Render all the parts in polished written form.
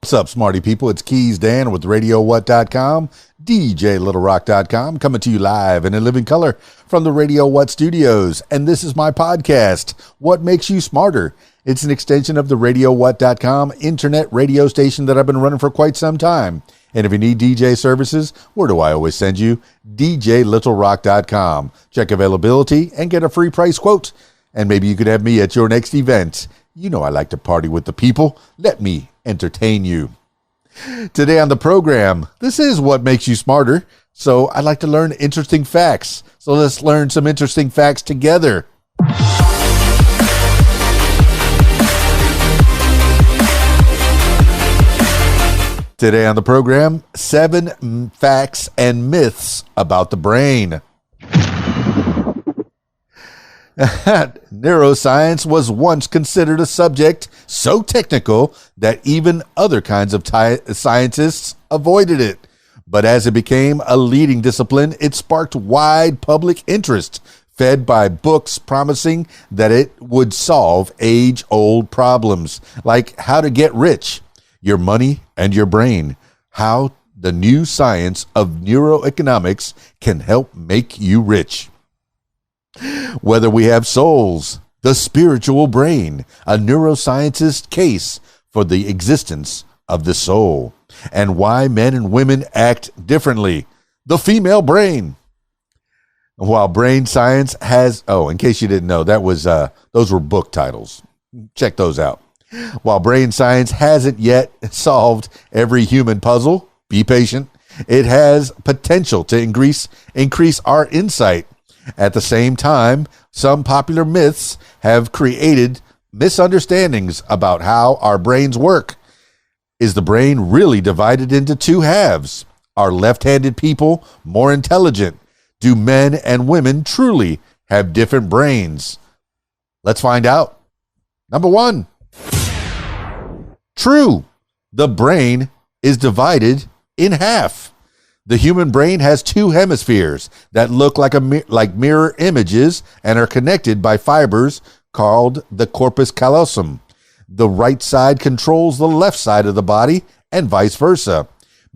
What's up, smarty people? It's KeysDAN with RadioWhat.com, DJLittleRock.com, coming to you live and in living color from the Radio What studios. And this is my podcast, What Makes You Smarter? It's an extension of the RadioWhat.com internet radio station that I've been running for quite some time. And if you need DJ services, where do I always send you? DJLittleRock.com. Check availability and get a free price quote. And maybe you could have me at your next event. You know I like to party with the people. Let me entertain you. Today on the program, this is What Makes You Smarter. So I like to learn interesting facts. So let's learn some interesting facts together. Today on the program, 7 facts and myths about the brain. Neuroscience was once considered a subject so technical that even other kinds of scientists avoided it. But as it became a leading discipline, it sparked wide public interest, fed by books promising that it would solve age-old problems, like how to get rich, your money, and your brain, how the new science of neuroeconomics can help make you rich. Whether we have souls, the spiritual brain, a neuroscientist's case for the existence of the soul, and why men and women act differently, the female brain. While brain science has, in case you didn't know, that was those were book titles. Check those out. While brain science hasn't yet solved every human puzzle, be patient. It has potential to increase our insight. At the same time, some popular myths have created misunderstandings about how our brains work. Is the brain really divided into 2 halves? Are left-handed people more intelligent? Do men and women truly have different brains? Let's find out. Number 1. True. The brain is divided in half. The human brain has 2 hemispheres that look like mirror images and are connected by fibers called the corpus callosum. The right side controls the left side of the body and vice versa.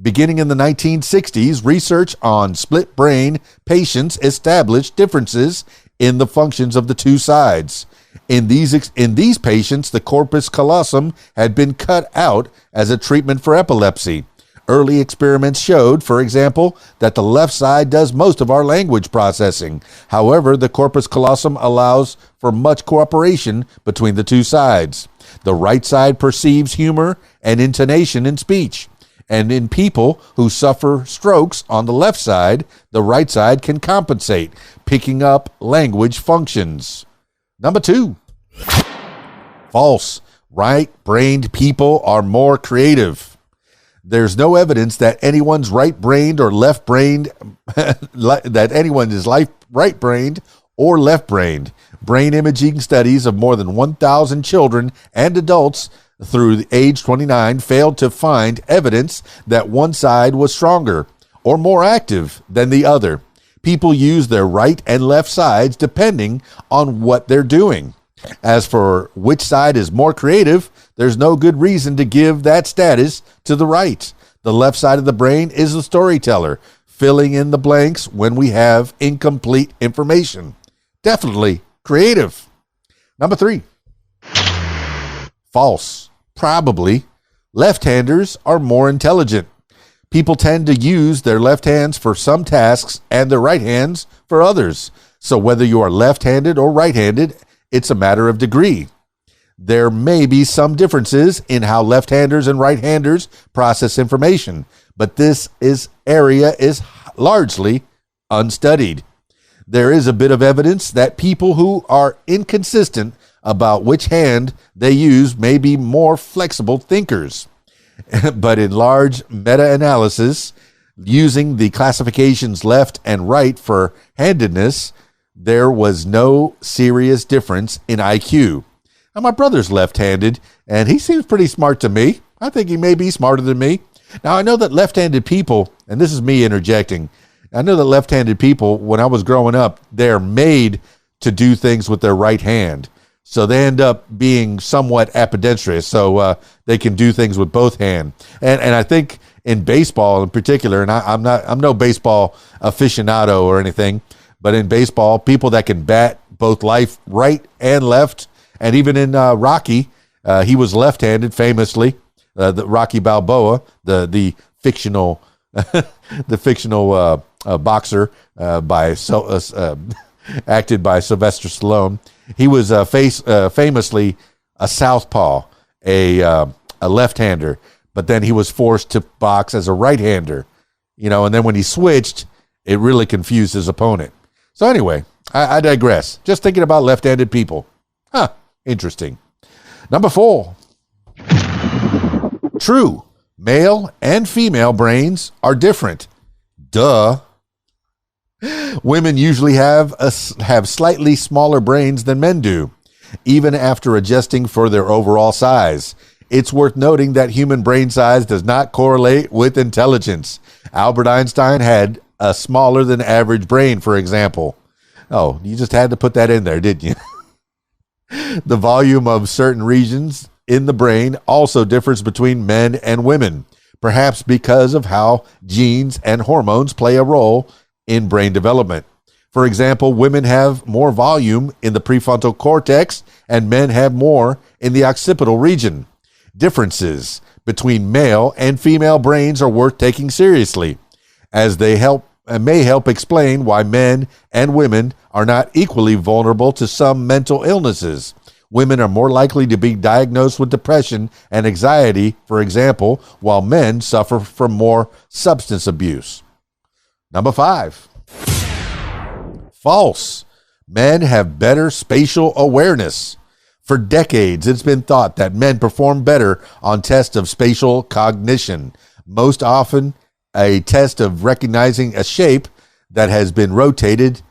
Beginning in the 1960s, research on split brain patients established differences in the functions of the 2 sides. In these patients, the corpus callosum had been cut out as a treatment for epilepsy. Early experiments showed, for example, that the left side does most of our language processing. However, the corpus callosum allows for much cooperation between the 2 sides. The right side perceives humor and intonation in speech. And in people who suffer strokes on the left side, the right side can compensate, picking up language functions. Number 2. False. Right-brained people are more creative. There's no evidence that anyone's right-brained or left-brained, that anyone is right-brained or left-brained. Brain imaging studies of more than 1,000 children and adults through age 29 failed to find evidence that one side was stronger or more active than the other. People use their right and left sides depending on what they're doing. As for which side is more creative, there's no good reason to give that status to the right. The left side of the brain is the storyteller, filling in the blanks when we have incomplete information. Definitely creative. Number 3. False. Probably. Left-handers are more intelligent. People tend to use their left hands for some tasks and their right hands for others. So whether you are left-handed or right-handed, it's a matter of degree. There may be some differences in how left-handers and right-handers process information, but this area is largely unstudied. There is a bit of evidence that people who are inconsistent about which hand they use may be more flexible thinkers. But in large meta-analysis, using the classifications left and right for handedness, there was no serious difference in IQ. Now, my brother's left-handed, and he seems pretty smart to me. I think he may be smarter than me. Now, I know that left-handed people, and this is me interjecting, I know that left-handed people, when I was growing up, they're made to do things with their right hand. So they end up being somewhat ambidextrous. So they can do things with both hands. And I think in baseball in particular, and I'm no baseball aficionado or anything, but in baseball, people that can bat both right and left, and even in Rocky, he was left-handed famously. The Rocky Balboa, the fictional boxer acted by Sylvester Stallone. He was famously a southpaw, a left-hander, but then he was forced to box as a right-hander, and then when he switched, it really confused his opponent. So anyway, I digress. Just thinking about left-handed people. Interesting. Number 4. True. Male and female brains are different. Duh. Women usually have slightly smaller brains than men do, even after adjusting for their overall size. It's worth noting that human brain size does not correlate with intelligence. Albert Einstein had a smaller than average brain, for example. Oh, you just had to put that in there, didn't you? The volume of certain regions in the brain also differs between men and women, perhaps because of how genes and hormones play a role in brain development. For example, women have more volume in the prefrontal cortex and men have more in the occipital region. Differences between male and female brains are worth taking seriously, as they may help explain why men and women are not equally vulnerable to some mental illnesses. Women are more likely to be diagnosed with depression and anxiety, for example, while men suffer from more substance abuse. Number 5. False. Men have better spatial awareness. For decades, it's been thought that men perform better on tests of spatial cognition, most often a test of recognizing a shape that has been rotated.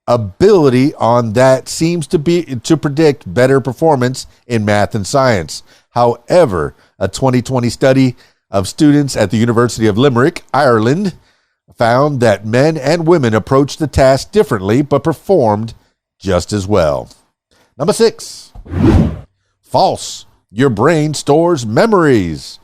Ability on that seems to predict better performance in math and science. However, a 2020 study of students at the University of Limerick, Ireland, found that men and women approached the task differently but performed just as well. Number 6. False. Your brain stores memories.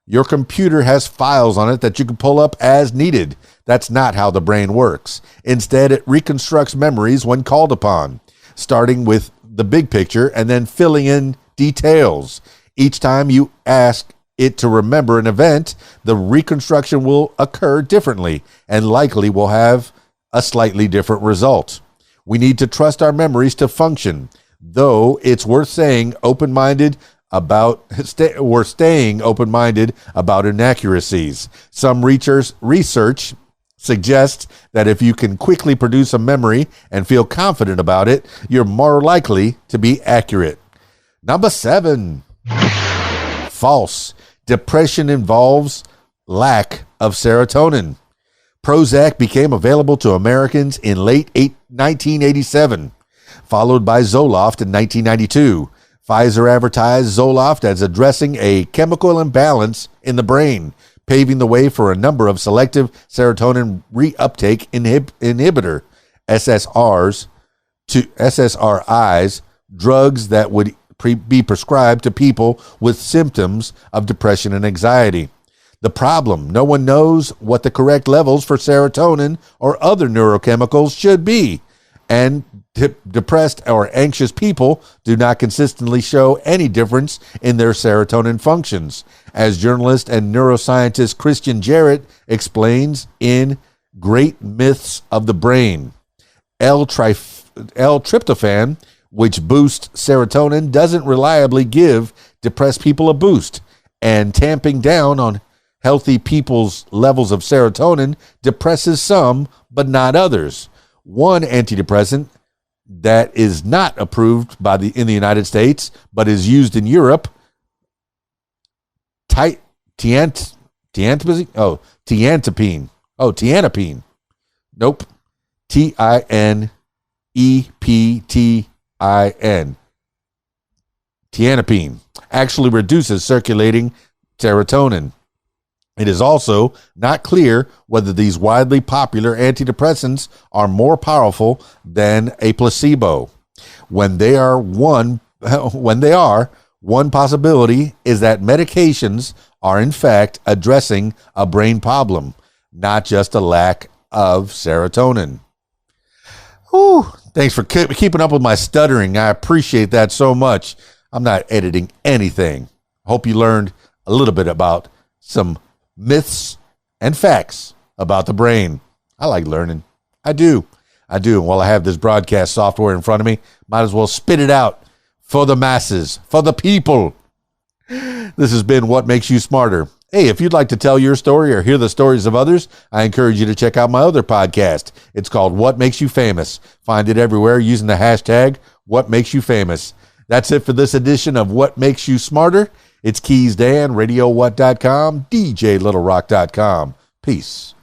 Your computer has files on it that you can pull up as needed. That's not how the brain works. Instead, it reconstructs memories when called upon, starting with the big picture and then filling in details. Each time you ask it to remember an event, the reconstruction will occur differently and likely will have a slightly different result. We need to trust our memories to function, though it's worth staying open-minded about inaccuracies. Some research suggests that if you can quickly produce a memory and feel confident about it, you're more likely to be accurate. Number 7. False. Depression involves lack of serotonin. Prozac became available to Americans in late 1987, followed by Zoloft in 1992. Pfizer advertised Zoloft as addressing a chemical imbalance in the brain, paving the way for a number of selective serotonin reuptake inhibitor SSRIs, drugs that would be prescribed to people with symptoms of depression and anxiety. The problem: no one knows what the correct levels for serotonin or other neurochemicals should be, and depressed or anxious people do not consistently show any difference in their serotonin functions, as journalist and neuroscientist Christian Jarrett explains in Great Myths of the Brain. L-tryptophan, which boosts serotonin, doesn't reliably give depressed people a boost, and tamping down on healthy people's levels of serotonin depresses some but not others. One antidepressant that is not approved in the United States but is used in Europe, tianopine. Nope. Tianeptin. Tianopine actually reduces circulating serotonin. It is also not clear whether these widely popular antidepressants are more powerful than a placebo. When they are one when they are, one possibility is that medications are in fact addressing a brain problem, not just a lack of serotonin. Whew. Thanks for keeping up with my stuttering. I appreciate that so much. I'm not editing anything. Hope you learned a little bit about some myths and facts about the brain. I like learning. I do. And while I have this broadcast software in front of me, might as well spit it out for the masses, for the people. This has been What Makes You Smarter. Hey, if you'd like to tell your story or hear the stories of others, I encourage you to check out my other podcast. It's called What Makes You Famous. Find it everywhere using the hashtag What Makes You Famous. That's it for this edition of What Makes You Smarter. It's KeysDAN, RadioWhat.com, DJLittleRock.com. Peace.